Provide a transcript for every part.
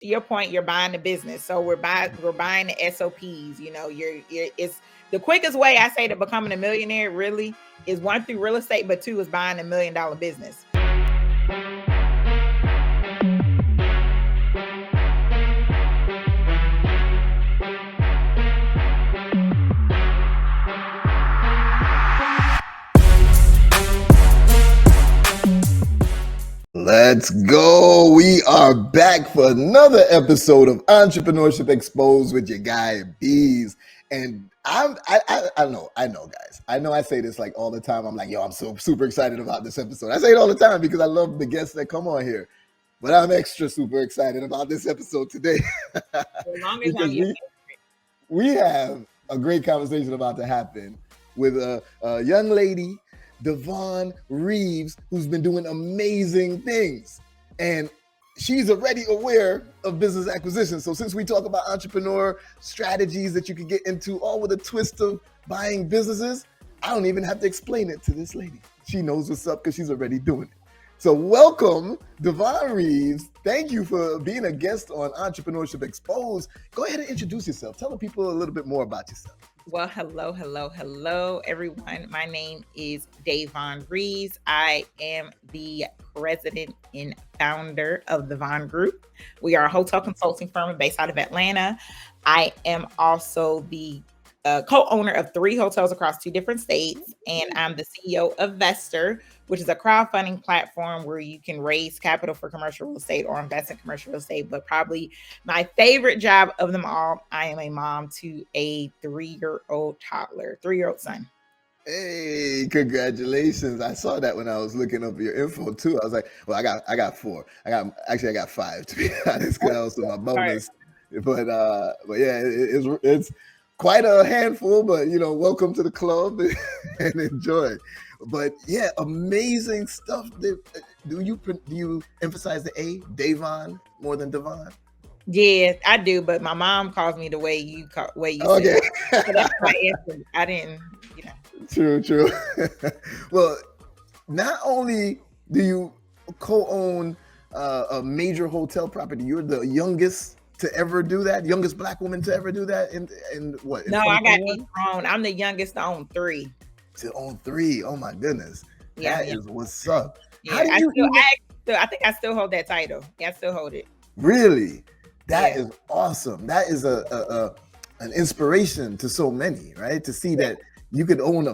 to your point, you're buying the business. So we're buying the SOPs. It's the quickest way I say to becoming a millionaire really is one through real estate, but two is buying $1 million business. Let's go. We are back for another episode of Entrepreneurship Exposed with your guy Beez. And I know, guys. I know I say this like all the time. I'm like, yo, I'm so super excited about this episode. I say it all the time because I love the guests that come on here. But I'm extra super excited about this episode today. As long as we have a great conversation about to happen with a young lady, Davonne Reaves, who's been doing amazing things. And she's already aware of business acquisition. So since we talk about entrepreneur strategies that you can get into, all with a twist of buying businesses, I don't even have to explain it to this lady. She knows what's up because she's already doing it. So welcome, Davonne Reaves. Thank you for being a guest on Entrepreneurship Exposed. Go ahead and introduce yourself. Tell the people a little bit more about yourself. Well, hello, everyone. My name is Davonne Reaves. I am the president and founder of the Vonne Group. We are a hotel consulting firm based out of Atlanta. I am also the co-owner of 3 hotels across 2 different states, and I'm the CEO of Vestor, which is a crowdfunding platform where you can raise capital for commercial real estate or invest in commercial real estate. But probably my favorite job of them all, I am a mom to a 3-year-old son. Hey, congratulations. I saw that when I was looking up your info too. I was like, well, I got 4. I got 5 to be honest, because that was my bonus. But yeah, it's quite a handful, but welcome to the club and enjoy. But yeah, amazing stuff. Do you emphasize the A, Davonne, more than Davonne? Yeah, I do, but my mom calls me the way you okay. Said. So that's my answer. I didn't, True. Well, not only do you co-own a major hotel property, you're the youngest to ever do that, youngest Black woman to ever do that in what? No, I got thrown. I'm the youngest to own 3. To own 3. Oh my goodness. Yeah, that is what's up. Yeah, I think I still hold that title. Yeah, I still hold it. Really? That is awesome. That is an inspiration to so many, right? To see that you could co-own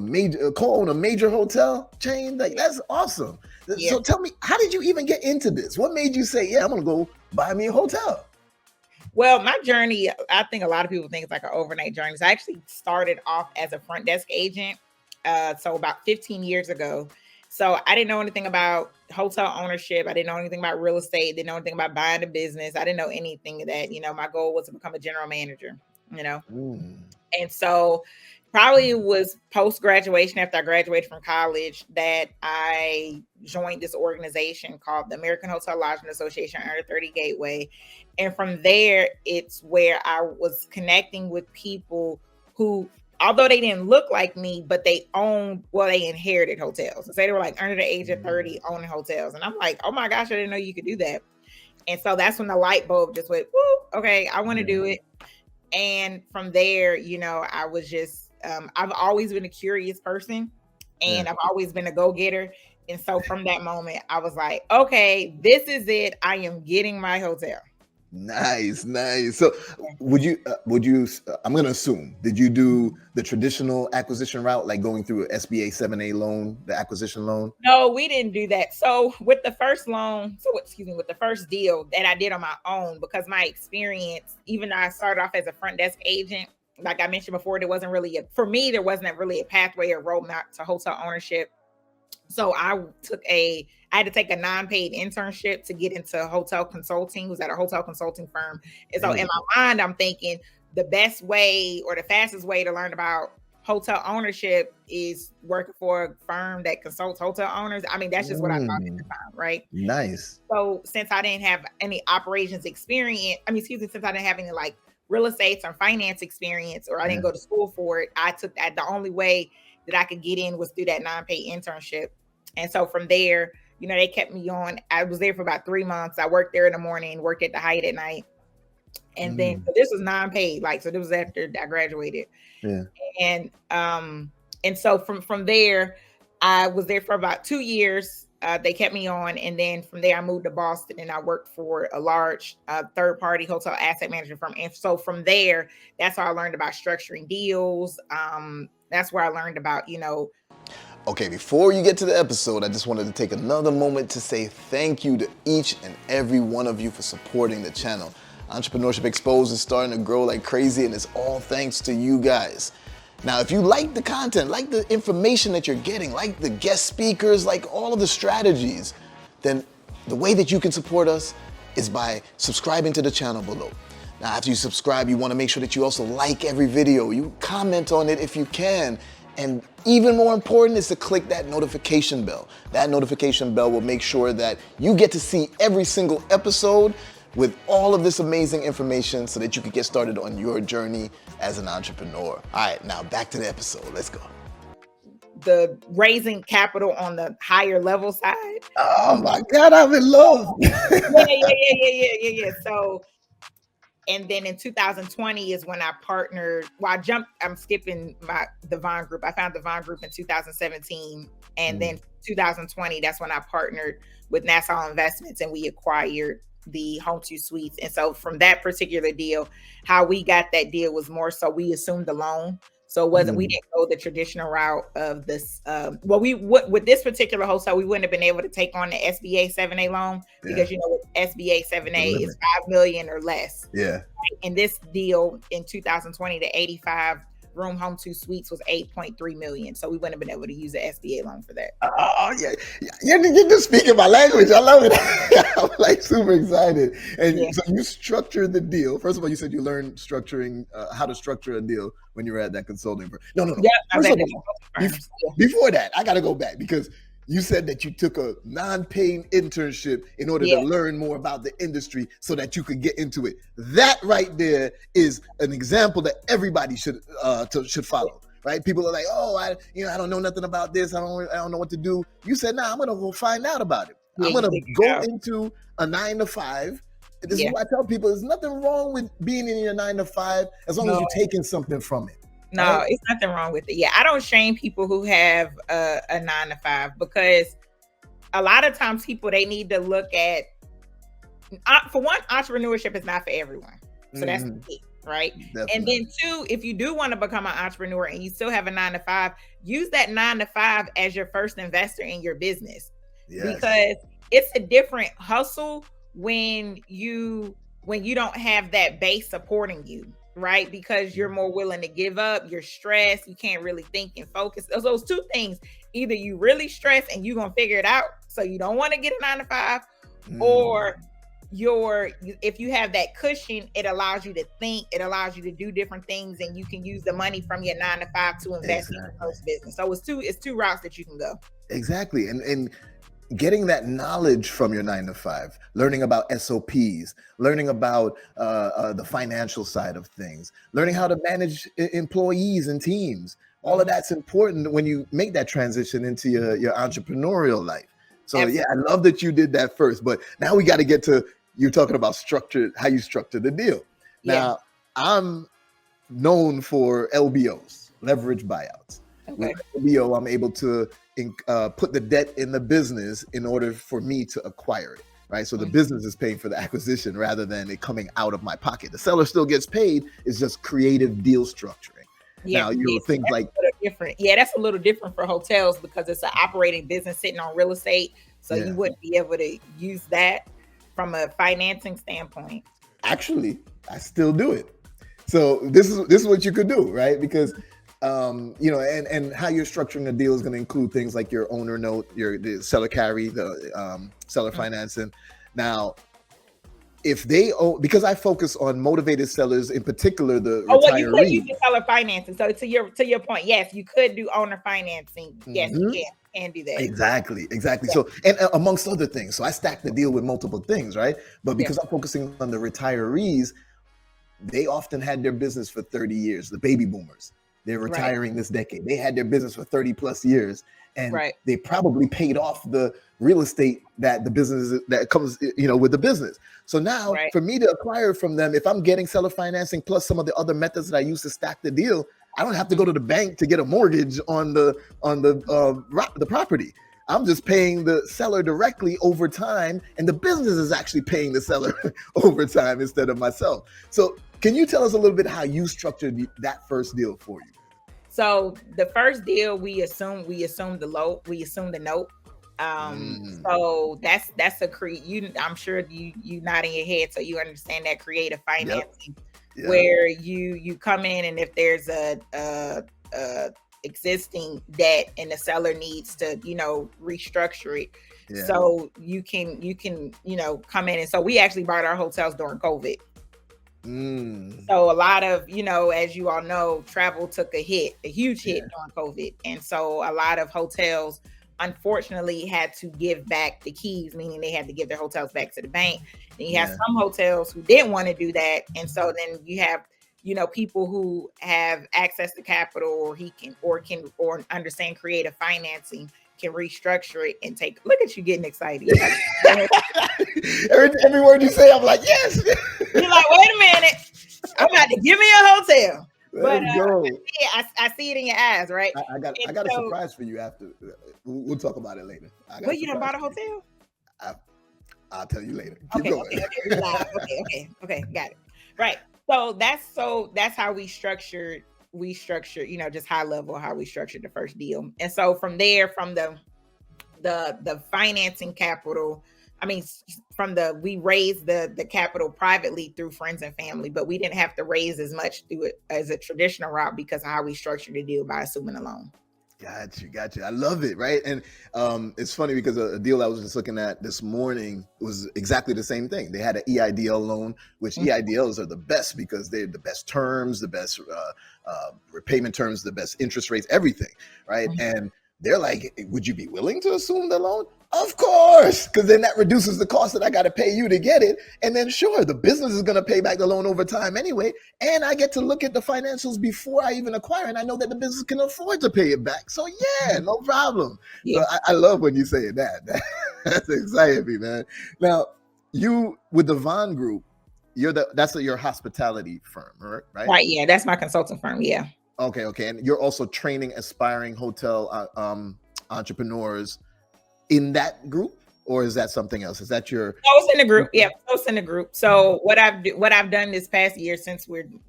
a major hotel chain. Like, that's awesome. Yeah. So tell me, how did you even get into this? What made you say, yeah, I'm gonna go buy me a hotel? Well, my journey, I think a lot of people think it's like an overnight journey. So I actually started off as a front desk agent. So about 15 years ago. So I didn't know anything about hotel ownership. I didn't know anything about real estate. Didn't know anything about buying a business. I didn't know anything of that. My goal was to become a general manager, And so probably it was post-graduation, after I graduated from college, that I joined this organization called the American Hotel Lodging Association Under 30 Gateway. And from there, it's where I was connecting with people who, although they didn't look like me, but they inherited hotels. So they were like under the age of 30 owning hotels. And I'm like, oh my gosh, I didn't know you could do that. And so that's when the light bulb just went, woo, okay, I want to do it. And from there, I was just, I've always been a curious person, and I've always been a go-getter. And so from that moment, I was like, okay, this is it. I am getting my hotel. Nice. So would you, I'm going to assume, did you do the traditional acquisition route, like going through an SBA 7A loan, the acquisition loan? No, we didn't do that. So with the first with the first deal that I did on my own, because my experience, even though I started off as a front desk agent, like I mentioned before, there wasn't really a pathway or roadmap to hotel ownership. So I had to take a non-paid internship to get into hotel consulting. It was at a hotel consulting firm. And so in my mind, I'm thinking the best way or the fastest way to learn about hotel ownership is working for a firm that consults hotel owners. I mean, that's just what I thought at the time, right? Nice. So since I didn't have any operations experience, since I didn't have any like real estate or finance experience, or I didn't go to school for it, I took that. The only way that I could get in was through that non-paid internship. And so from there, they kept me on. I was there for about 3 months. I worked there in the morning, worked at the Hyatt at night. And then so this was non-paid, like, so this was after I graduated. Yeah. And so from there, I was there for about 2 years. They kept me on, and then from there I moved to Boston, and I worked for a large third-party hotel asset management firm. And so from there, that's how I learned about structuring deals. That's where I learned about, Okay, before you get to the episode, I just wanted to take another moment to say thank you to each and every one of you for supporting the channel. Entrepreneurship Exposed is starting to grow like crazy, and it's all thanks to you guys. Now, if you like the content, like the information that you're getting, like the guest speakers, like all of the strategies, then the way that you can support us is by subscribing to the channel below. Now, after you subscribe, you want to make sure that you also like every video. You comment on it if you can. And even more important is to click that notification bell. That notification bell will make sure that you get to see every single episode with all of this amazing information so that you can get started on your journey as an entrepreneur. All right, now back to the episode. Let's go. The raising capital on the higher level side. Oh my God, I'm in love. Yeah. So, and then in 2020 is when I partnered. Well, I'm skipping the Vonne Group. I found the Vonne Group in 2017. And then 2020, that's when I partnered with Nassau Investments, and we acquired the Home 2 Suites. And so from that particular deal, how we got that deal was more so we assumed the loan. So it wasn't, we didn't go the traditional route of this. With this particular hotel, we wouldn't have been able to take on the SBA 7A loan because, with SBA 7A is 5 million or less. Yeah. And this deal in 2020, the 85 room Home 2 Suites was 8.3 million. So we wouldn't have been able to use the SBA loan for that. Oh yeah. You're just speaking my language. I love it. I'm like super excited. And so you structured the deal. First of all, you said you learned structuring, how to structure a deal when you were at that consulting firm. No. Yeah, before that, I got to go back because you said that you took a non-paying internship in order to learn more about the industry so that you could get into it. That right there is an example that everybody should follow, right? People are like, oh, I don't know nothing about this. I don't know what to do. You said, nah, I'm going to go find out about it. I'm going to go into a 9-to-5. This is what I tell people. There's nothing wrong with being in your 9-to-5 as long as you're taking something from it. No, right? It's nothing wrong with it. Yeah, I don't shame people who have a 9-to-5 because a lot of times people, they need to look at, for one, entrepreneurship is not for everyone. So that's the key, right? Definitely. And then two, if you do want to become an entrepreneur and you still have a 9-to-5, use that 9-to-5 as your first investor in your business. Yes. Because it's a different hustle when you don't have that base supporting you. Right? Because you're more willing to give up, you're stressed, you can't really think and focus. Those two things, either you really stress and you're going to figure it out, so you don't want to get a 9-to-5, or if you have that cushion, it allows you to think, it allows you to do different things, and you can use the money from your 9-to-5 to invest in your first business. So it's two routes that you can go. Exactly. And getting that knowledge from your 9-to-5, learning about SOPs, learning about the financial side of things, learning how to manage employees and teams. All of that's important when you make that transition into your entrepreneurial life. So Absolutely. Yeah, I love that you did that first, but now we got to get to you talking about how you structure the deal. Now, I'm known for LBOs, leverage buyouts. Okay. With LBO, I'm able to put the debt in the business in order for me to acquire it, right? So the business is paying for the acquisition rather than it coming out of my pocket. The seller still gets paid. It's just creative deal structuring. Now, things like different. Yeah, that's a little different for hotels because it's an operating business sitting on real estate. So you wouldn't be able to use that from a financing standpoint. Actually, I still do it. So this is what you could do, right? Because and how you're structuring a deal is going to include things like your owner note, the seller carry, the seller financing. Now, if they own, because I focus on motivated sellers, in particular the retirees. You could use the seller financing. So to your point, yes, you could do owner financing. Yes, you can do that. Exactly. Yeah. So, and amongst other things, so I stack the deal with multiple things, right? But because I'm focusing on the retirees, they often had their business for 30 years, the baby boomers. They're retiring this decade. They had their business for 30 plus years, and they probably paid off the real estate that the business that comes, with the business. So now for me to acquire from them, if I'm getting seller financing plus some of the other methods that I use to stack the deal, I don't have to go to the bank to get a mortgage on the property. I'm just paying the seller directly over time, and the business is actually paying the seller over time instead of myself. So can you tell us a little bit how you structured that first deal for you? So the first deal, we assumed the note. So that's I'm sure you nodding your head, so you understand that creative financing, where you come in, and if there's a existing debt and the seller needs to restructure it, so you can come in. And so we actually bought our hotels during COVID. So a lot of, as you all know, travel took a huge hit during COVID. And so a lot of hotels unfortunately had to give back the keys, meaning they had to give their hotels back to the bank. And you have some hotels who didn't want to do that. And so then you have people who have access to capital, or understand creative financing, can restructure it and take. Look at you getting excited. Every word you say, I'm like, yes. You're like, wait a minute, I'm about to give me a hotel. Let's go. I see it in your eyes, right? I got a surprise for you after. We'll talk about it later. Well, you done bought a hotel? I'll tell you later. Keep going. Okay, got it. Right. So that's how we structured, just high level, how we structured the first deal. And so from there, from the financing capital, we raised the capital privately through friends and family, but we didn't have to raise as much through it as a traditional route because of how we structured the deal by assuming a loan. Got you. I love it. Right. And it's funny because a deal I was just looking at this morning was exactly the same thing. They had an EIDL loan, which EIDLs are the best because they're the best terms, the best repayment terms, the best interest rates, everything. Right. And they're like, would you be willing to assume the loan? Of course, because then that reduces the cost that I got to pay you to get it. And then sure, the business is going to pay back the loan over time anyway. And I get to look at the financials before I even acquire. And I know that the business can afford to pay it back. So yeah, no problem. Yeah. So I love when you say that. That's exciting me, man. Now, you with the Vonne Group, that's your hospitality firm, right? Right. Yeah, that's my consulting firm. Yeah. Okay. And you're also training aspiring hotel entrepreneurs in that group, or is that something else? Is that your? No, it's in the group. Yeah, it's in the group. So what I've done this past year, since can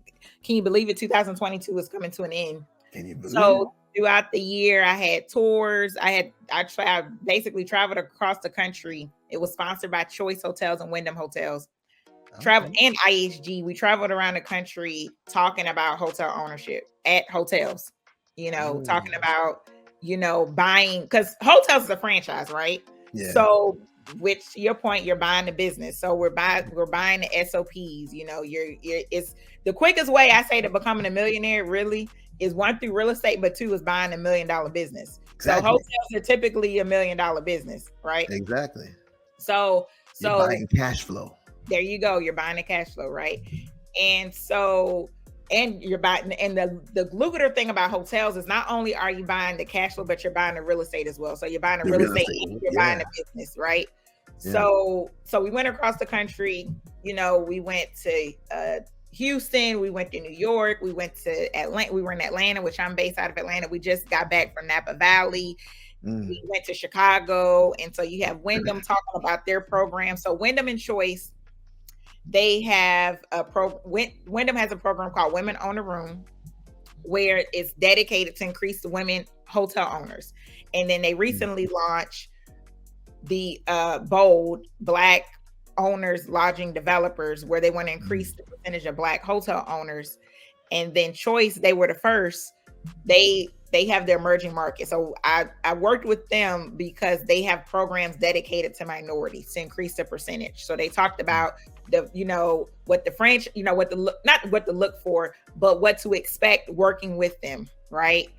you believe it? 2022 is coming to an end. Can you believe it? Throughout the year, I had tours. I basically traveled across the country. It was sponsored by Choice Hotels and Wyndham Hotels. Travel and IHG. We traveled around the country talking about hotel ownership at hotels. Talking about buying, because hotels is a franchise, right? Yeah. So, which to your point, you're buying the business. So we're buying the SOPs. It's the quickest way I say to becoming a millionaire. Really, is one, through real estate, but two is buying $1 million business. Exactly. So hotels are typically $1 million business, right? Exactly. So you're buying cash flow. There you go. You're buying the cash flow, right? And so. And you're buying, and the lucrative thing about hotels is not only are you buying the cash flow, but you're buying the real estate as well. So you're buying the real estate and you're buying the business, right? Yeah. So we went across the country. We went to Houston, we went to New York, we went to Atlanta. We were in Atlanta, which I'm based out of Atlanta. We just got back from Napa Valley. We went to Chicago, and so you have Wyndham talking about their program. So Wyndham and Choice. They have Wyndham has a program called Women Own a Room, where it's dedicated to increase the women hotel owners. And then they recently launched the Bold Black Owners Lodging Developers, where they want to increase the percentage of Black hotel owners. And then Choice, they were the first. They have their emerging market. So I worked with them because they have programs dedicated to minorities to increase the percentage. So they talked about what to look for, but what to expect working with them, right?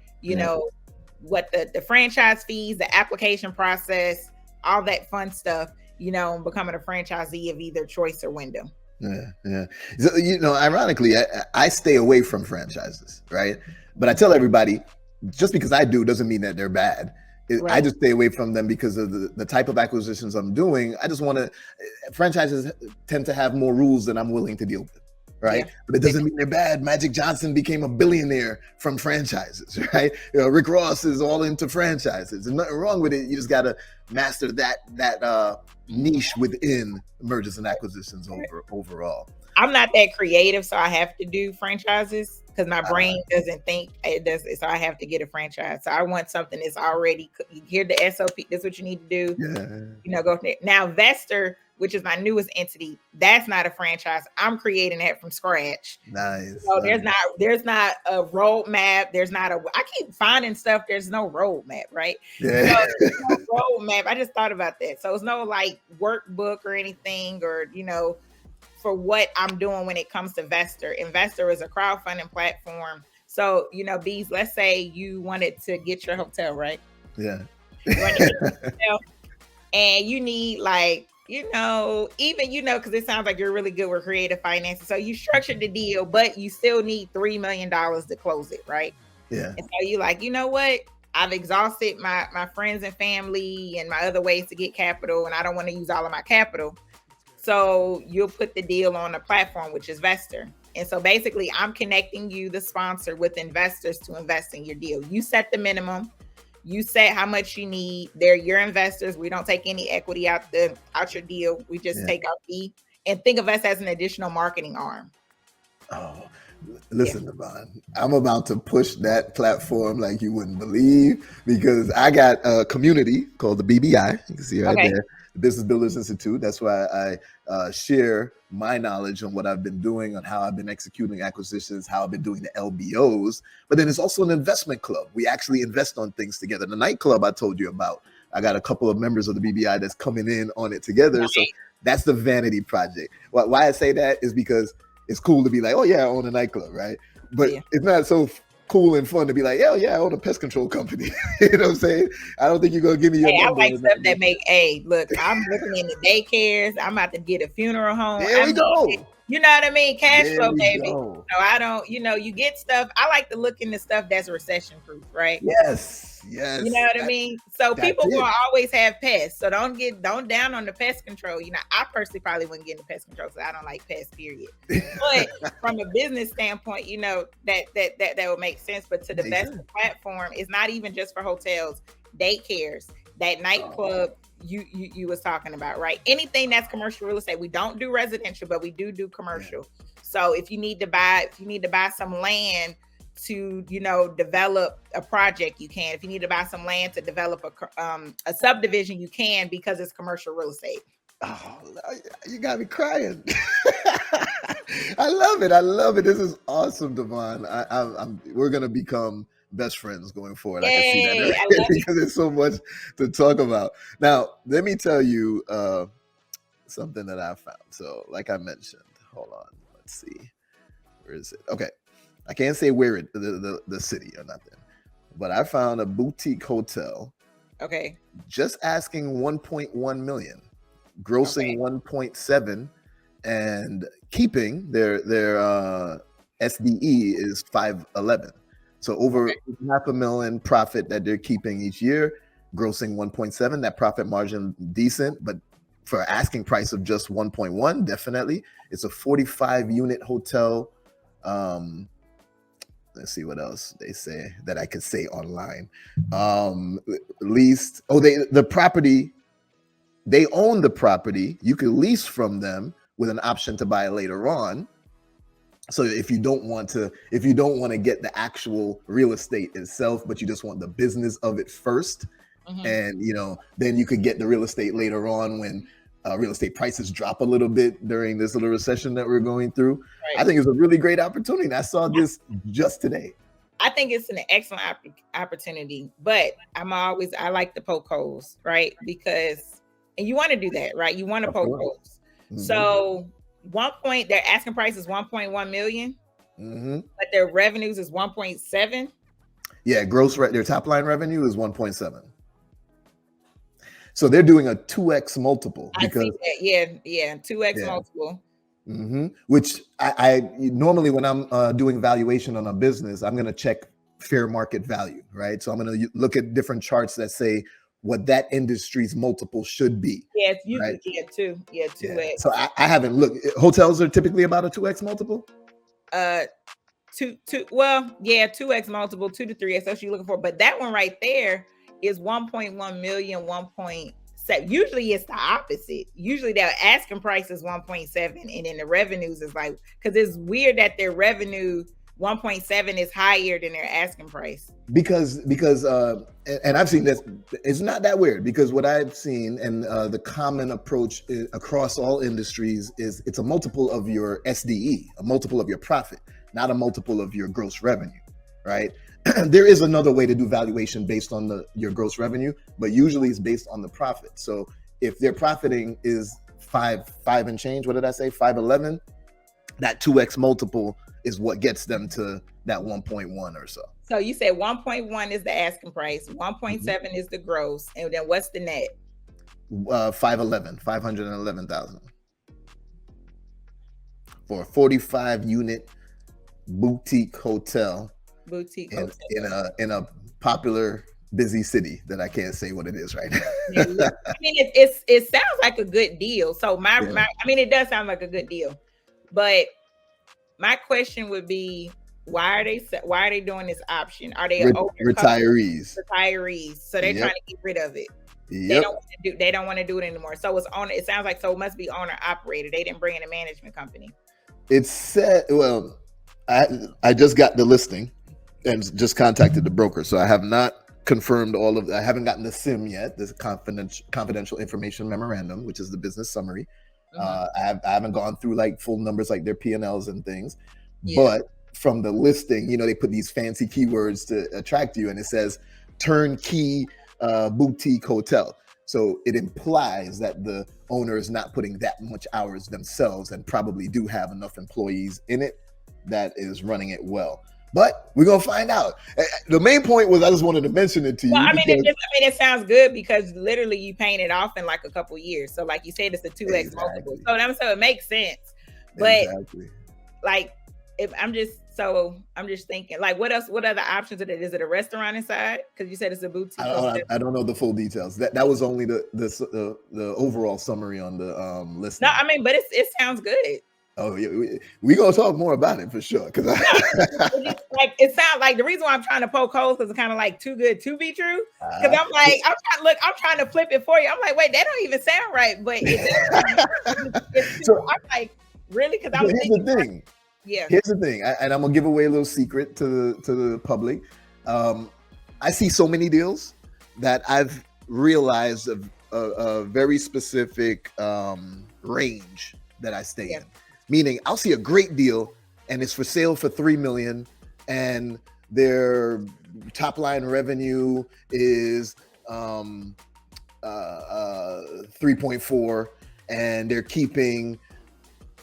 What the franchise fees, the application process, all that fun stuff, becoming a franchisee of either Choice or Wyndham. Yeah. So, ironically, I stay away from franchises, right? But I tell everybody, just because I do doesn't mean that they're bad. I just stay away from them because of the type of acquisitions I'm doing. I just want to, franchises tend to have more rules than I'm willing to deal with, right? Yeah. But it doesn't mean they're bad. Magic Johnson became a billionaire from franchises, right? Rick Ross is all into franchises. There's nothing wrong with it. You just got to master that niche within mergers and acquisitions overall. I'm not that creative, so I have to do franchises because my brain doesn't think it does. So I have to get a franchise. So I want something that's already, you hear the SOP, that's what you need to do. Yeah. Go from there. Now, Vestor, which is my newest entity, that's not a franchise. I'm creating that from scratch. Nice. So there's not a roadmap. I keep finding stuff. There's no roadmap, right? Yeah. So there's no roadmap. I just thought about that. So it's no like workbook or anything, or, for what I'm doing when it comes to Vestor. Vestor is a crowdfunding platform. So, Beez, let's say you wanted to get your hotel, right? Yeah. You want to get your hotel, and you need because it sounds like you're really good with creative finances. So you structured the deal, but you still need $3 million to close it, right? Yeah. And so you like, you know what? I've exhausted my friends and family and my other ways to get capital, and I don't want to use all of my capital. So you'll put the deal on a platform, which is Vestor. And so basically I'm connecting you, the sponsor, with investors to invest in your deal. You set the minimum, you set how much you need. They're your investors. We don't take any equity out your deal. We just take our fee, and think of us as an additional marketing arm. Oh, listen, Davonne, I'm about to push that platform like you wouldn't believe, because I got a community called the BBI. You can see right there. Business Builders Institute. That's why I share my knowledge on what I've been doing, on how I've been executing acquisitions, how I've been doing the LBOs. But then it's also an investment club. We actually invest on things together. The nightclub I told you about, I got a couple of members of the BBI that's coming in on it together. Right. So that's the vanity project. Why I say that is because it's cool to be like, oh yeah, I own a nightclub, right? But it's not so cool and fun to be like, yeah, I own a pest control company. You know what I'm saying? I don't think you're gonna give me your number. I like stuff that make, look, I'm looking into daycares. I'm about to get a funeral home. There we go. You know what I mean? Cash flow, baby. So I don't, you get stuff. I like to look into stuff that's recession proof, right? Yes. You know what I mean? So people will always have pests. So don't down on the pest control. I personally probably wouldn't get into pest control, so I don't like pests, period. But from a business standpoint, that would make sense. But to the best platform, it's not even just for hotels, daycares, that nightclub you was talking about, right? Anything that's commercial real estate. We don't do residential, but we do commercial. So if you need to buy some land to develop a project, you can. If you need to buy some land to develop a subdivision, you can, because it's commercial real estate. Oh, you got me crying. I love it. This is awesome, Davonne. We're gonna become best friends going forward. I can see that because there's so much to talk about. Now, let me tell you something that I found. So, like I mentioned, hold on, let's see, where is it? Okay, I can't say where the city or nothing, but I found a boutique hotel. Okay, just asking 1.1 million, grossing 1.7, and keeping their SDE is 511. So over $500,000 profit that they're keeping each year, grossing 1.7. That profit margin decent, but for asking price of just 1.1, definitely. It's a 45 unit hotel. Let's see what else they say that I could say online. Leased. Oh, the property. They own the property. You could lease from them with an option to buy later on. So if you don't want to get the actual real estate itself, but you just want the business of it first, and then you could get the real estate later on when real estate prices drop a little bit during this little recession that we're going through. Right. I think it's a really great opportunity. I saw this just today. I think it's an excellent opportunity, but I like to poke holes, right? Because, and you want to do that, right? You want to poke holes. Mm-hmm. So their asking price is 1.1 million, but their revenues is 1.7. Yeah, their top line revenue is 1.7. So they're doing a 2x multiple. Because, I see that. Yeah, 2x multiple. Which I normally, when I'm doing valuation on a business, I'm going to check fair market value, right? So I'm going to look at different charts that say what that industry's multiple should be. Yeah, it's usually right? 2. Yeah, 2x. So I haven't looked. Hotels are typically about a 2x multiple. 2x multiple, 2 to 3x. That's what you're looking for. But that one right there is 1.1 million, 1.7. Usually it's the opposite. Usually their asking price is 1.7, and then the revenues is like, because it's weird that their revenue 1.7 is higher than their asking price. Because and I've seen this, it's not that weird, because what I've seen and the common approach across all industries is it's a multiple of your SDE, a multiple of your profit, not a multiple of your gross revenue, right? There is another way to do valuation based on your gross revenue, but usually it's based on the profit. So if their profiting is five and change, what did I say? 511, that 2x multiple is what gets them to that 1.1 or so. So you said 1.1 is the asking price, 1.7 is the gross, and then what's the net? 511,000 for a 45 unit boutique hotel. In a popular busy city that I can't say what it is right now. I mean, it sounds like a good deal. So I mean, it does sound like a good deal, but my question would be, why are they doing this option? Are they retirees? So they're trying to get rid of it. Yep. They don't want to do it anymore. So it's owner. It sounds like, so it must be owner operated. They didn't bring in a management company. It's said. Well, I just got the listing and just contacted the broker, so I have not confirmed all of that. I haven't gotten the SIM yet, this confidential information memorandum, which is the business summary. I haven't gone through like full numbers, like their P&Ls and things, but from the listing, they put these fancy keywords to attract you, and it says turnkey boutique hotel. So it implies that the owner is not putting that much hours themselves, and probably do have enough employees in it that is running it well. But we're gonna find out. The main point was I just wanted to mention it to you. I mean, it sounds good, because literally you paying it off in like a couple years. So like you said, it's a 2x multiple. So it makes sense. But like, if I'm just thinking, like, what else? What other options are there? Is it a restaurant inside? Because you said it's a boutique. I don't know the full details. That was only the overall summary on the list. No, I mean, but it sounds good. Oh yeah, we gonna talk more about it for sure. Because it sounds like, the reason why I'm trying to poke holes, because it's kind of like too good to be true. Because I'm like, I'm trying to flip it for you. I'm like, wait, that don't even sound right. But I'm like, really? Because here's the thing. Here's the thing, and I'm gonna give away a little secret to the public. I see so many deals that I've realized a very specific range that I stay in. Meaning, I'll see a great deal and it's for sale for $3 million, and their top line revenue is 3.4, and they're keeping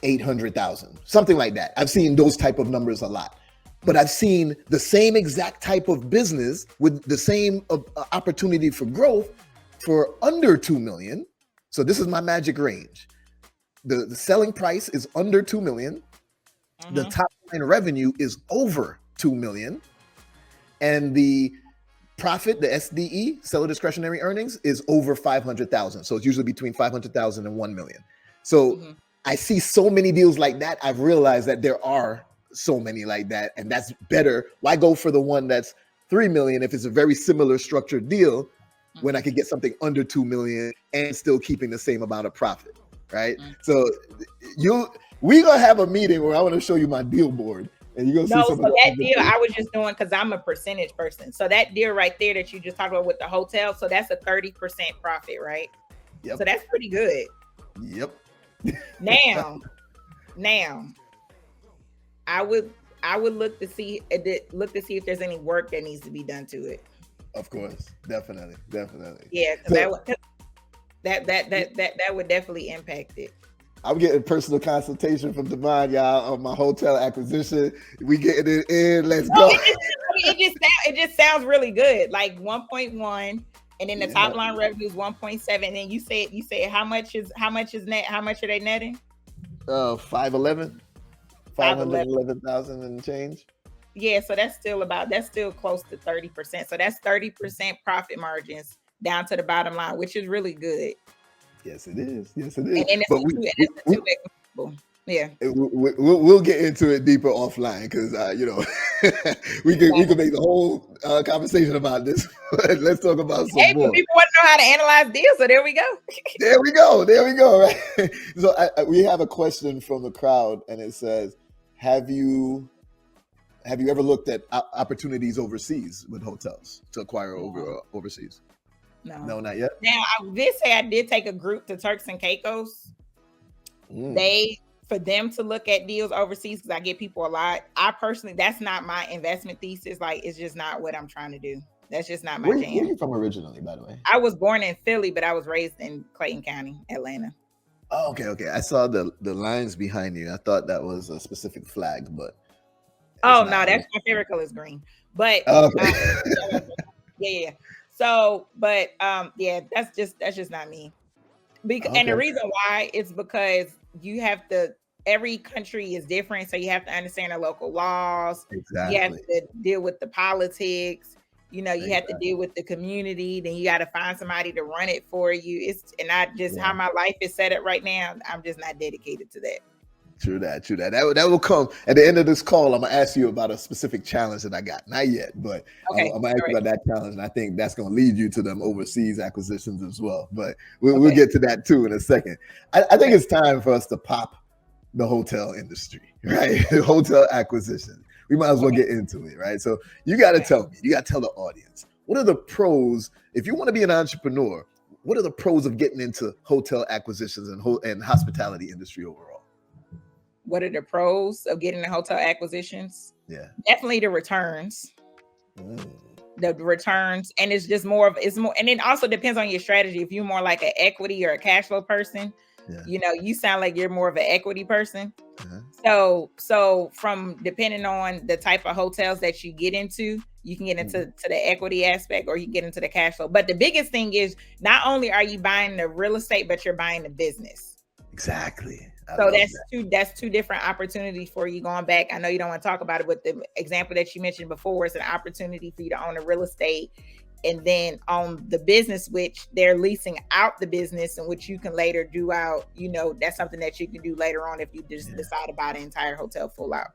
800,000, something like that. I've seen those type of numbers a lot, but I've seen the same exact type of business with the same opportunity for growth for under 2 million. So this is my magic range. The selling price is under 2 million. The top line revenue is over 2 million. And the profit, the SDE, seller discretionary earnings, is over 500,000. So it's usually between 500,000 and 1 million. So I see so many deals like that. I've realized that there are so many like that, and that's better. Why go for the one that's 3 million if it's a very similar structured deal when I could get something under 2 million and still keeping the same amount of profit? Right. So we're gonna have a meeting where I want to show you my deal board, and you're gonna see some. So that deal I was just doing, because I'm a percentage person. So that deal right there that you just talked about with the hotel, so that's a 30% profit, right? Yep. So that's pretty good. Yep. Now, I would look to see if there's any work that needs to be done to it. Of course, definitely. Yeah, because that would definitely impact it. I'm getting personal consultation from Davonne, y'all, on my hotel acquisition. We getting it in. Let's go. It just sounds really good. Like 1.1, and then the top line revenue is 1.7. And then you said how much is net? How much are they netting? 511,000 and change. Yeah, so that's still close to 30%. So that's 30% profit margins down to the bottom line, which is really good. Yes, it is. Yes, it is. And But yeah. We'll get into it deeper offline because we could make the whole conversation about this. Let's talk about some more. People want to know how to analyze deals, so there we go. There we go. Right? So we have a question from the crowd, and it says, "Have you ever looked at opportunities overseas with hotels to acquire overseas?" No, not yet. Now, I did say I did take a group to Turks and Caicos. For them to look at deals overseas, because I get people a lot. I personally, that's not my investment thesis. Like, it's just not what I'm trying to do. That's just not my jam. Where are you from originally, by the way? I was born in Philly, but I was raised in Clayton County, Atlanta. Oh, okay. I saw the lines behind you. I thought that was a specific flag, but that's my favorite color is green. But yeah. So, but that's just not me. And the reason why is because you have to. Every country is different, so you have to understand the local laws. Exactly. You have to deal with the politics. You have to deal with the community. Then you got to find somebody to run it for you. How my life is set up right now. I'm just not dedicated to that. True that. That will come at the end of this call. I'm gonna ask you about a specific challenge that I got. Not yet, but I'm gonna ask you about that challenge, and I think that's gonna lead you to them overseas acquisitions as well. But we'll get to that too in a second. I think it's time for us to pop the hotel industry, right? Hotel acquisition. We might as well get into it, right? So you got to tell me, you got to tell the audience, what are the pros if you want to be an entrepreneur? What are the pros of getting into hotel acquisitions and hospitality industry overall? What are the pros of getting the hotel acquisitions? Yeah, definitely the returns. The returns, and it's more, and it also depends on your strategy. If you're more like an equity or a cash flow person, you sound like you're more of an equity person. So from depending on the type of hotels that you get into, you can get into the equity aspect, or you get into the cash flow. But the biggest thing is not only are you buying the real estate, but you're buying the business. Exactly. So that's two different opportunities for you going back. I know you don't want to talk about it, but the example that you mentioned before is an opportunity for you to own the real estate and then own the business, which they're leasing out the business, and which you can later do out. That's something that you can do later on if you just decide to buy the entire hotel full out.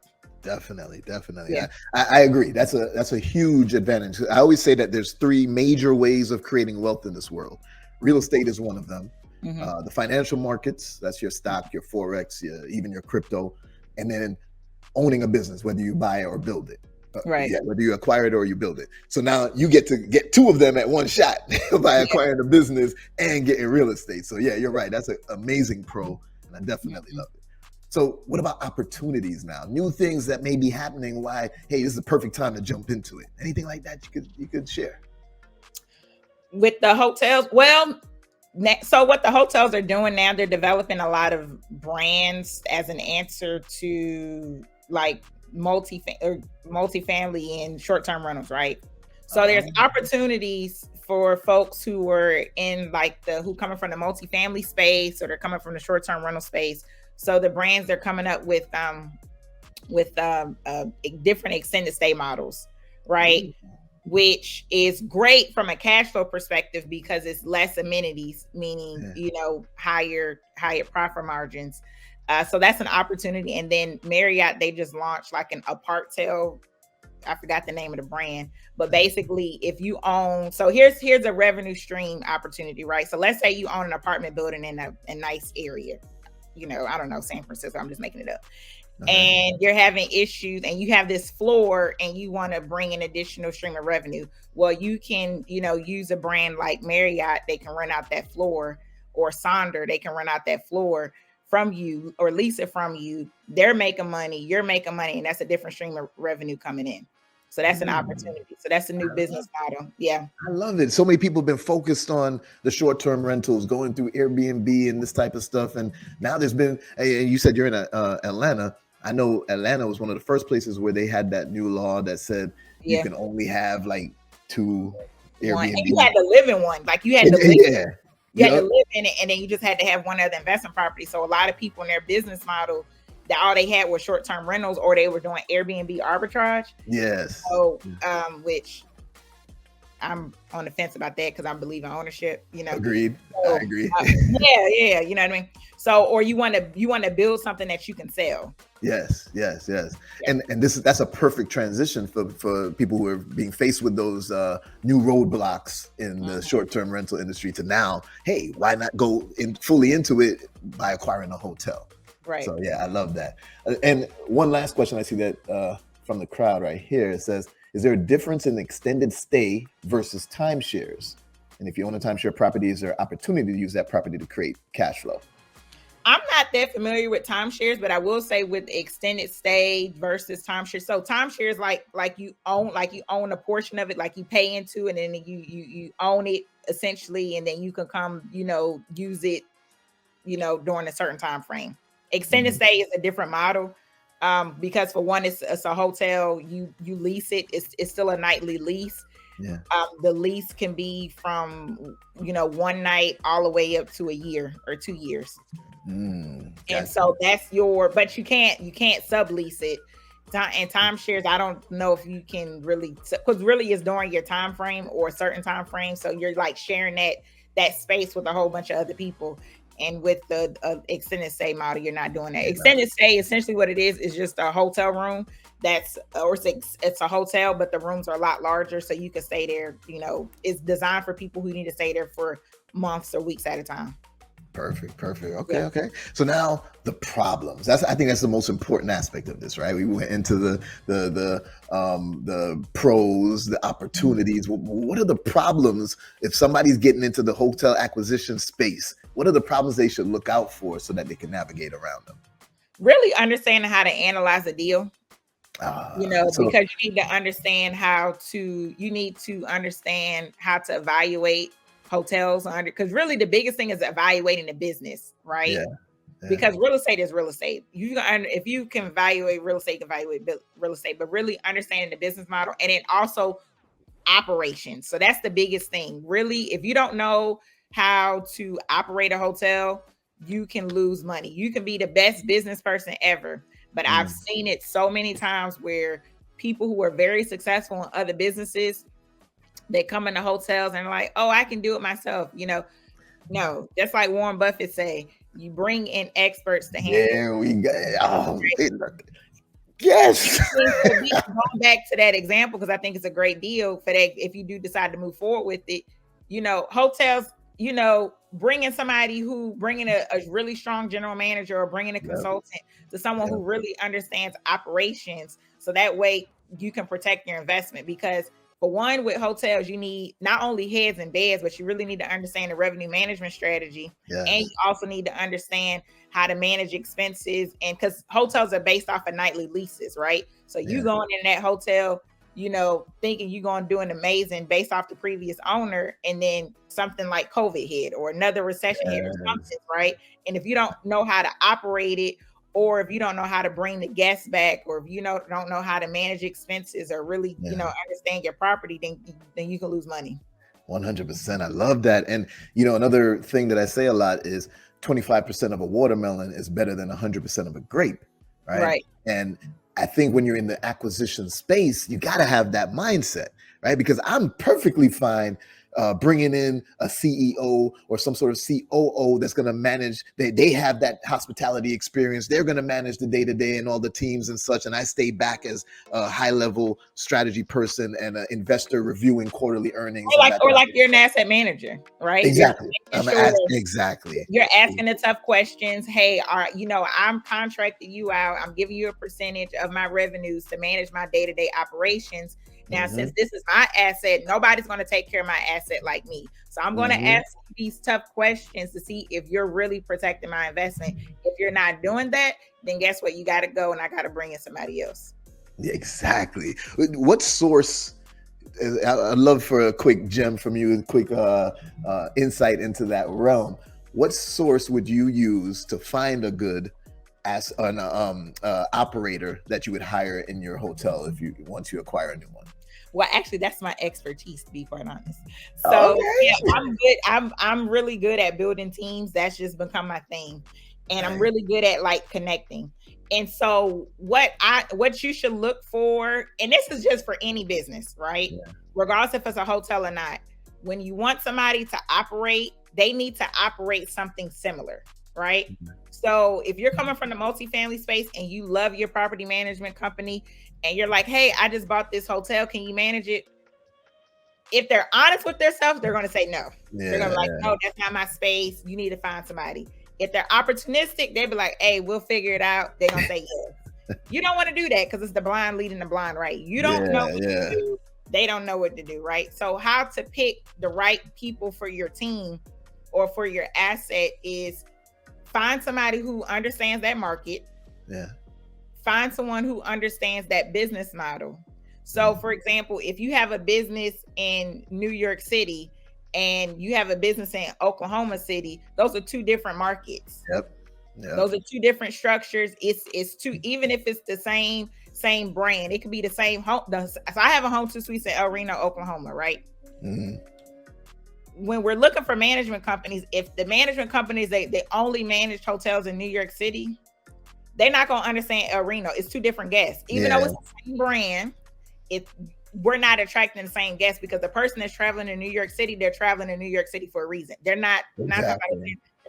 Definitely. Yeah. I agree. That's a huge advantage. I always say that there's three major ways of creating wealth in this world. Real estate is one of them. The financial markets, that's your stock, your Forex, even your crypto, and then owning a business, whether you buy it or build it. Right. Whether you acquire it or you build it. So now you get to get two of them at one shot by acquiring a business and getting real estate. So yeah, you're right. That's an amazing pro, and I definitely love it. So what about opportunities now? New things that may be happening. Why, hey, this is the perfect time to jump into it. Anything like that you could share? With the hotels, so what the hotels are doing now, they're developing a lot of brands as an answer to like multifamily and short-term rentals, right? So there's opportunities for folks who are in who coming from the multifamily space, or they're coming from the short-term rental space. So the brands they're coming up with different extended stay models, right? Which is great from a cash flow perspective because it's less amenities, meaning, higher profit margins. So that's an opportunity. And then Marriott, they just launched like an aparttel. I forgot the name of the brand, but basically if you own, so here's a revenue stream opportunity, right? So let's say you own an apartment building in a nice area, I don't know, San Francisco, I'm just making it up. And you're having issues and you have this floor and you want to bring an additional stream of revenue. Well, you can, use a brand like Marriott. They can rent out that floor, or Sonder. They can rent out that floor from you or lease it from you. They're making money. You're making money. And that's a different stream of revenue coming in. So that's an opportunity. So that's a new business model. Yeah. I love it. So many people have been focused on the short-term rentals, going through Airbnb and this type of stuff. And now there's been, and you said you're in Atlanta. I know Atlanta was one of the first places where they had that new law that said you can only have like 2 Airbnb. And you had to live in one. Like you had to live, you had to live in it, and then you just had to have one other investment property. So a lot of people in their business model, all they had was short-term rentals, or they were doing Airbnb arbitrage. Yes. So, which I'm on the fence about that because I believe in ownership, Agreed. So, I agree. yeah, you know what I mean? So, or you want to build something that you can sell. Yes. And that's a perfect transition for people who are being faced with those new roadblocks in the short-term rental industry to now, hey, why not go fully into it by acquiring a hotel? Right. So yeah, I love that. And one last question I see that from the crowd right here, it says, is there a difference in extended stay versus timeshares? And if you own a timeshare property, is there opportunity to use that property to create cash flow? I'm not that familiar with timeshares, but I will say with extended stay versus timeshares. So timeshares like you own a portion of it, like you pay into, and then you own it essentially, and then you can come, use it, during a certain time frame. Extended stay is a different model. Because for one, it's a hotel, you lease it, it's still a nightly lease. Yeah. The lease can be from, one night all the way up to a year or 2 years. And so that's but you can't sublease it. And timeshares, I don't know if you can really, because really it's during your time frame or a certain time frame. So you're like sharing that space with a whole bunch of other people. And with the extended stay model, you're not doing that. Extended stay, essentially what it is just a hotel room it's a hotel, but the rooms are a lot larger. So you can stay there, it's designed for people who need to stay there for months or weeks at a time. Perfect. Okay. So now the problems. I think that's the most important aspect of this, right? We went into the pros, the opportunities. What are the problems if somebody's getting into the hotel acquisition space? What are the problems they should look out for so that they can navigate around them? Really understanding how to analyze a deal. Because you need to understand how to evaluate hotels because really the biggest thing is evaluating the business, right? Yeah. Because real estate is real estate. If you can evaluate real estate, but really understanding the business model and then also operations. So that's the biggest thing. Really, if you don't know how to operate a hotel, you can lose money. You can be the best business person ever, but I've seen it so many times where people who are very successful in other businesses, they come into hotels and like, oh, I can do it myself. No, just like Warren Buffett say, you bring in experts to handle. There we go. Yes. Going back to that example, because I think it's a great deal for that. If you do decide to move forward with it, hotels, bringing a really strong general manager or bringing a consultant to someone who really understands operations. So that way you can protect your investment, because for one, with hotels, you need not only heads and beds, but you really need to understand the revenue management strategy. Yeah. And you also need to understand how to manage expenses. And because hotels are based off of nightly leases, right? So you going in that hotel, thinking you're going to do an amazing based off the previous owner. And then something like COVID hit or another recession hit or something, right? And if you don't know how to operate it, or if you don't know how to bring the guests back, or if you don't know how to manage expenses or really, understand your property, then you can lose money. 100%. I love that. And, another thing that I say a lot is 25% of a watermelon is better than 100% of a grape, right? Right. And I think when you're in the acquisition space, you got to have that mindset, right? Because I'm perfectly fine bringing in a CEO or some sort of COO that's going to manage. They have that hospitality experience. They're going to manage the day-to-day and all the teams and such. And I stay back as a high-level strategy person and an investor reviewing quarterly earnings. Or like you're an asset manager, right? Exactly. Exactly. You're asking the tough questions. Hey, I'm contracting you out. I'm giving you a percentage of my revenues to manage my day-to-day operations. Now, since this is my asset, nobody's going to take care of my asset like me. So I'm going to ask these tough questions to see if you're really protecting my investment. If you're not doing that, then guess what? You got to go and I got to bring in somebody else. Exactly. What source? I'd love for a quick gem from you, a quick insight into that realm. What source would you use to find a good operator that you would hire in your hotel once you acquire a new one? Well, actually, that's my expertise, to be quite honest. So I'm good. I'm really good at building teams. That's just become my thing. And I'm really good at connecting. And so what you should look for, and this is just for any business, right? Yeah. Regardless if it's a hotel or not, when you want somebody to operate, they need to operate something similar, right? Mm-hmm. So if you're coming from the multifamily space and you love your property management company and you're like, hey, I just bought this hotel, can you manage it? If they're honest with themselves, they're going to say no. Yeah. They're going to be like, no, that's not my space. You need to find somebody. If they're opportunistic, they'll be like, hey, we'll figure it out. They're going to say yes. You don't want to do that because it's the blind leading the blind, right? You don't know what to do. They don't know what to do, right? So how to pick the right people for your team or for your asset is find somebody who understands that market. Yeah. Find someone who understands that business model. So for example, if you have a business in New York City and you have a business in Oklahoma City, those are two different markets. Yep. Those are two different structures. It's two, even if it's the same brand, it could be the same home. So I have a home 2 suites in El Reno, Oklahoma, right? Mm-hmm. When we're looking for management companies, if the management companies, they only manage hotels in New York City, they're not going to understand El Reno. It's two different guests. Even though it's the same brand, we're not attracting the same guests because the person that's traveling to New York City, they're traveling to New York City for a reason. They're not, they're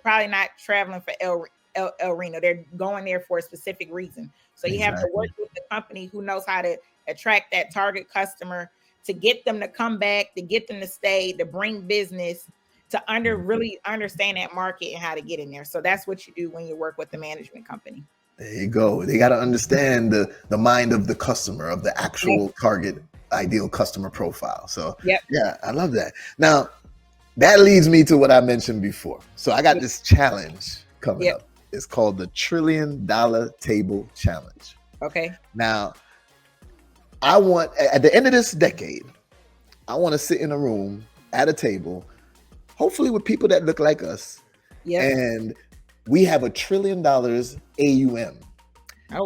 probably not traveling for El Reno. They're going there for a specific reason. So you have to work with the company who knows how to attract that target customer, to get them to come back, to get them to stay, to bring business, to really understand that market and how to get in there. So that's what you do when you work with the management company. There you go. They got to understand the mind of the customer, of the actual target ideal customer profile. So yeah, I love that. Now, that leads me to what I mentioned before. So I got this challenge coming up. It's called the $1 Trillion Table Challenge. Okay. Now, I want, at the end of this decade, I want to sit in a room at a table, hopefully with people that look like us. And we have $1 trillion AUM,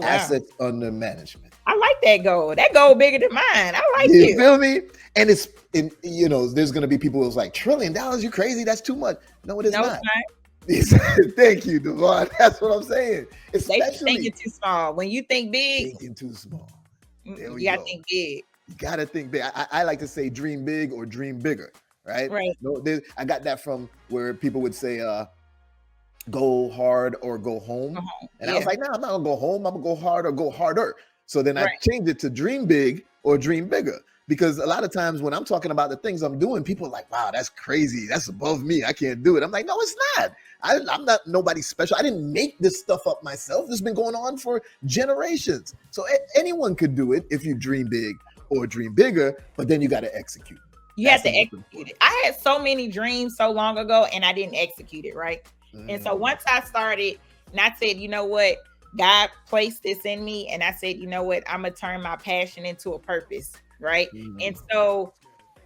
assets under management. I like that goal. That goal bigger than mine. I like it. You feel me? And it's, there's going to be people who's like, $1 trillion, you crazy? That's too much. No, it is not. It's not. Thank you, Davonne. That's what I'm saying. They thinking too small. When you think big, thinking too small. You gotta think big. You gotta think big. I like to say dream big or dream bigger, right? Right. No, I got that from where people would say, go hard or go home. And I was like, no, I'm not gonna go home. I'm gonna go hard or go harder. So then I changed it to dream big or dream bigger. Because a lot of times when I'm talking about the things I'm doing, people are like, wow, that's crazy. That's above me. I can't do it. I'm like, no, it's not. I'm not nobody special. I didn't make this stuff up myself. This has been going on for generations. So anyone could do it if you dream big or dream bigger, but then you got to execute. You have to execute it. I had so many dreams so long ago and I didn't execute it, right? And so once I started and I said, you know what? God placed this in me. And I said, you know what? I'm going to turn my passion into a purpose. Right. And so,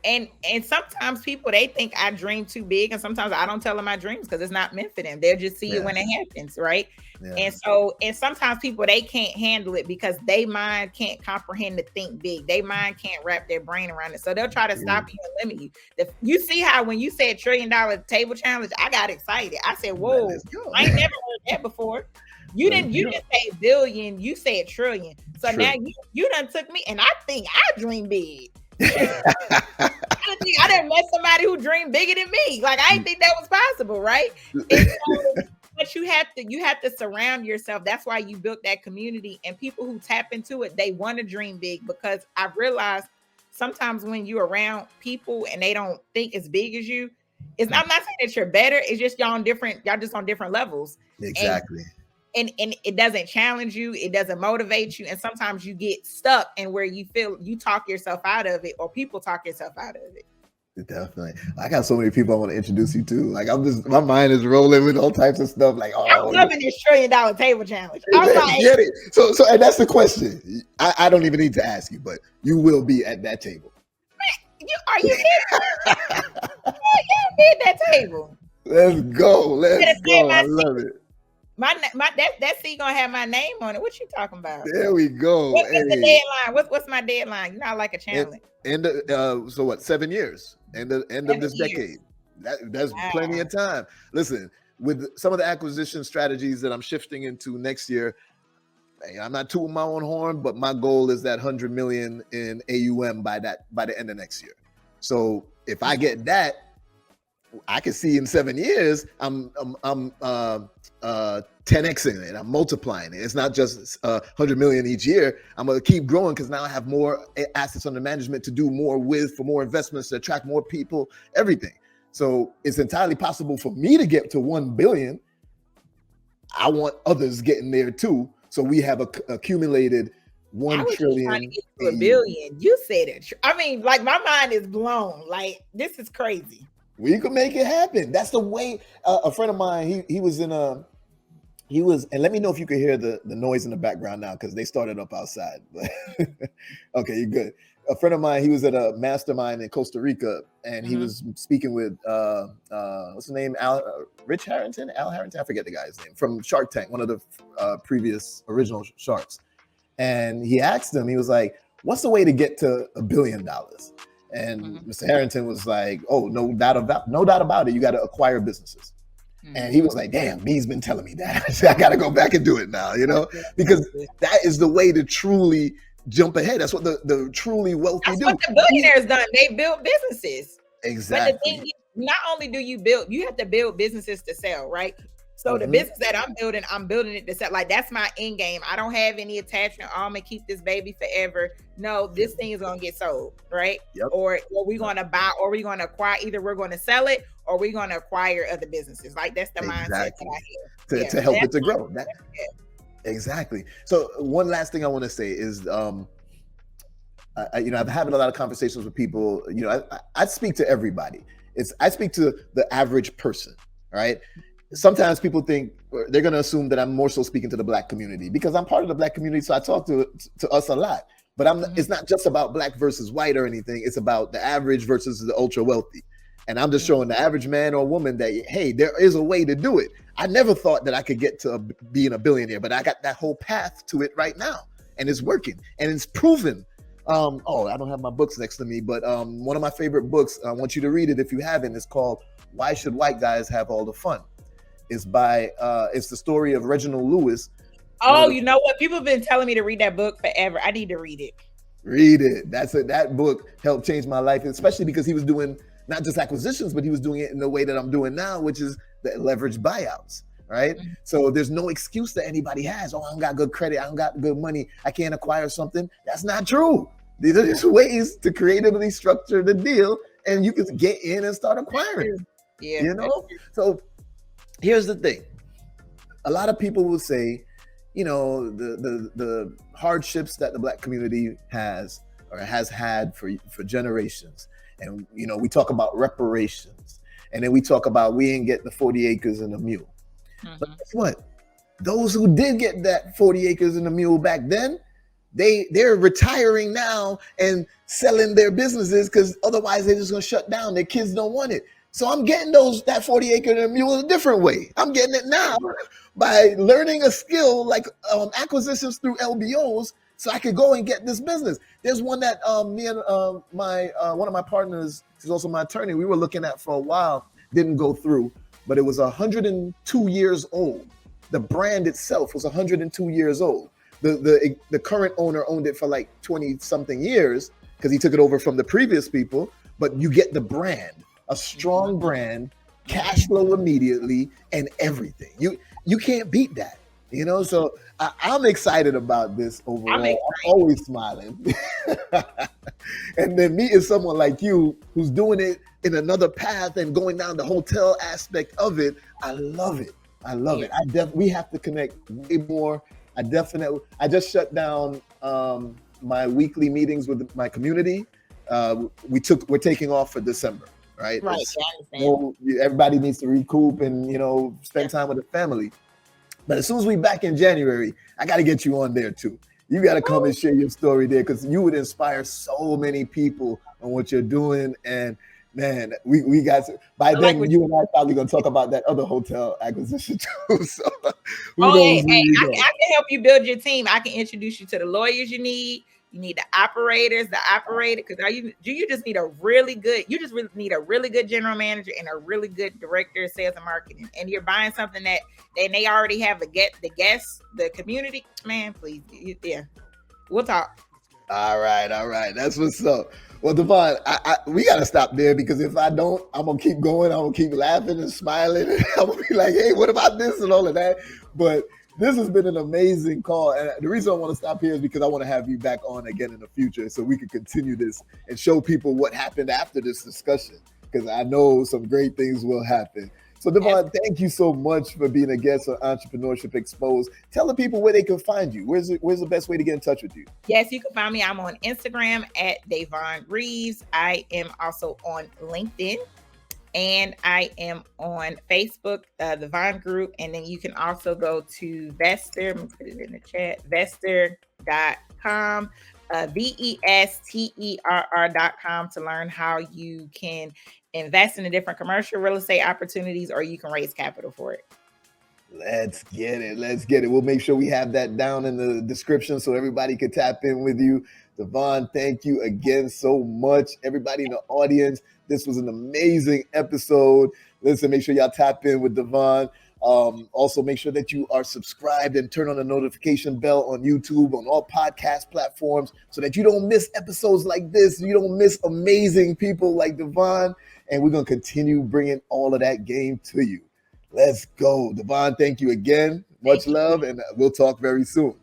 and sometimes people, they think I dream too big. And sometimes I don't tell them my dreams because it's not meant for them. They'll just see it when it happens. Right. And so, and sometimes people, they can't handle it because they mind can't comprehend to think big. They mind can't wrap their brain around it. So they'll try to stop you and limit you. You see how when you said $1 trillion table challenge, I got excited. I said, whoa, I ain't never heard that before. You didn't say billion, you said trillion. So now you done took me, and I think I dream big. I didn't met somebody who dreamed bigger than me. Like I didn't think that was possible, right? And so, but you have to surround yourself. That's why you built that community, and people who tap into it, they want to dream big. Because I realized sometimes when you're around people and they don't think as big as you, I'm not saying that you're better. It's just y'all just on different levels. Exactly. And it doesn't challenge you, it doesn't motivate you, and sometimes you get stuck in where you feel you talk yourself out of it, or people talk yourself out of it. Definitely. I got so many people I want to introduce you to. Like my mind is rolling with all types of stuff. Like, I'm loving this $1 trillion table challenge. I'm like, get it. So and that's the question. I don't even need to ask you, but you will be at that table. Man, are you kidding? You be at that table. Let's go. I love it. That seat gonna have my name on it. What you talking about? There we go. What's the deadline? What's my deadline? You know, I like a challenge. So what? 7 years. End of this decade. That's plenty of time. Listen, with some of the acquisition strategies that I'm shifting into next year, I'm not tooting my own horn, but my goal is that 100 million in AUM by the end of next year. So if I get that, I can see in 7 years I'm 10xing it. I'm multiplying it. It's not just 100 million each year. I'm gonna keep growing because now I have more assets under management to do more with, for more investments, to attract more people, everything. So it's entirely possible for me to get to 1 billion. I want others getting there too. So we have accumulated 1 trillion. Trying to get to 1 billion. You said it. I mean, like, my mind is blown. Like, this is crazy. We could make it happen. That's the way. A friend of mine, he was, and let me know if you could hear the noise in the background now, because they started up outside. Okay, you're good. A friend of mine, he was at a mastermind in Costa Rica, and he was speaking with what's his name? Al Harrington, I forget the guy's name, from Shark Tank, one of the previous original sharks. And he asked him, he was like, "What's the way to get to $1 billion?" And Mr. Harrington was like, "Oh, no doubt about it. You got to acquire businesses." And he was like, "Damn, Beez been telling me that. I got to go back and do it now, because that is the way to truly jump ahead. That's what the truly wealthy do. That's what the billionaires done. They build businesses. Exactly. But the thing is, not only do you have to build businesses to sell, right? So the business that I'm building it to sell. Like, that's my end game. I don't have any attachment. I'm gonna keep this baby forever. No, this thing is gonna get sold, right? Yep. Or we're gonna buy, or we're gonna acquire. Either we're gonna sell it, or we're gonna acquire other busises. Like, that's the mindset that I have to help it to grow. Exactly. So one last thing I want to say is, I've having a lot of conversations with people. I speak to everybody. I speak to the average person, right? Sometimes people think they're going to assume that I'm more so speaking to the Black community because I'm part of the Black community. So I talk to us a lot, but it's not just about Black versus white or anything. It's about the average versus the ultra wealthy. And I'm just showing the average man or woman that, hey, there is a way to do it. I never thought that I could get to being a billionaire, but I got that whole path to it right now, and it's working and it's proven. I don't have my books next to me, but one of my favorite books, I want you to read it if you haven't. It's called "Why Should White Guys Have All the Fun?" It's the story of Reginald Lewis. Oh, you know what? People have been telling me to read that book forever. I need to read it. Read it. That book helped change my life, especially because he was doing not just acquisitions, but he was doing it in the way that I'm doing now, which is the leveraged buyouts, right? So there's no excuse that anybody has. Oh, I don't got good credit. I don't got good money. I can't acquire something. That's not true. These are just ways to creatively structure the deal, and you can get in and start acquiring. Yeah. So here's the thing. A lot of people will say, the hardships that the Black community has or has had for generations. And, we talk about reparations, and then we talk about we ain't get the 40 acres and a mule. But guess what? Those who did get that 40 acres and a mule back then, they're retiring now and selling their businesses because otherwise they're just going to shut down. Their kids don't want it. So I'm getting that 40 acre and a mule a different way. I'm getting it now by learning a skill like acquisitions through LBOs, so I could go and get this business. There's one that me and one of my partners, who's also my attorney, we were looking at for a while, didn't go through, but it was 102 years old. The brand itself was 102 years old. The current owner owned it for like 20 something years because he took it over from the previous people, but you get the brand. A strong brand, cash flow immediately, and everything. You can't beat that, So I'm excited about this overall. I'm always smiling. And then meeting someone like you who's doing it in another path and going down the hotel aspect of it, I love it. it. We have to connect way more. I just shut down my weekly meetings with my community. We're taking off for December. Right. Everybody needs to recoup and spend time with the family. But as soon as we back in January, I got to get you on there too. You got to come and share your story there because you would inspire so many people on what you're doing. And Man, we got to, by I like then what you and I probably gonna talk about that other hotel acquisition too. So who Oh, knows hey, where we I go. can help you build your team. I can introduce you to the lawyers you need. You need the operators, because you just need a really good, need a really good general manager and a really good director of sales and marketing. And you're buying something that they already have the guests, the community. Man, please, yeah, we'll talk. All right. That's what's up. Well, Davonne, we got to stop there, because if I don't, I'm going to keep going. I'm going to keep laughing and smiling. And I'm going to be like, hey, what about this and all of that? But this has been an amazing call. And the reason I want to stop here is because I want to have you back on again in the future so we can continue this and show people what happened after this discussion, because I know some great things will happen. So, Davonne, thank you so much for being a guest on Entrepreneurship Exposed. Tell the people where they can find you. Where's the best way to get in touch with you? Yes, you can find me. I'm on Instagram at Davonne Reaves. I am also on LinkedIn, and I am on Facebook, the Vonne Group. And then you can also go to Vestor. Let me put it in the chat. Vestor.com. VESTERR.com to learn how you can invest in the different commercial real estate opportunities, or you can raise capital for it. Let's get it. We'll make sure we have that down in the description so everybody can tap in with you. Davonne, thank you again so much. Everybody in the audience, this was an amazing episode. Listen, make sure y'all tap in with Davonne. Also, make sure that you are subscribed and turn on the notification bell on YouTube, on all podcast platforms, so that you don't miss episodes like this. You don't miss amazing people like Davonne. And we're going to continue bringing all of that game to you. Let's go. Davonne, thank you again. Much love, and we'll talk very soon.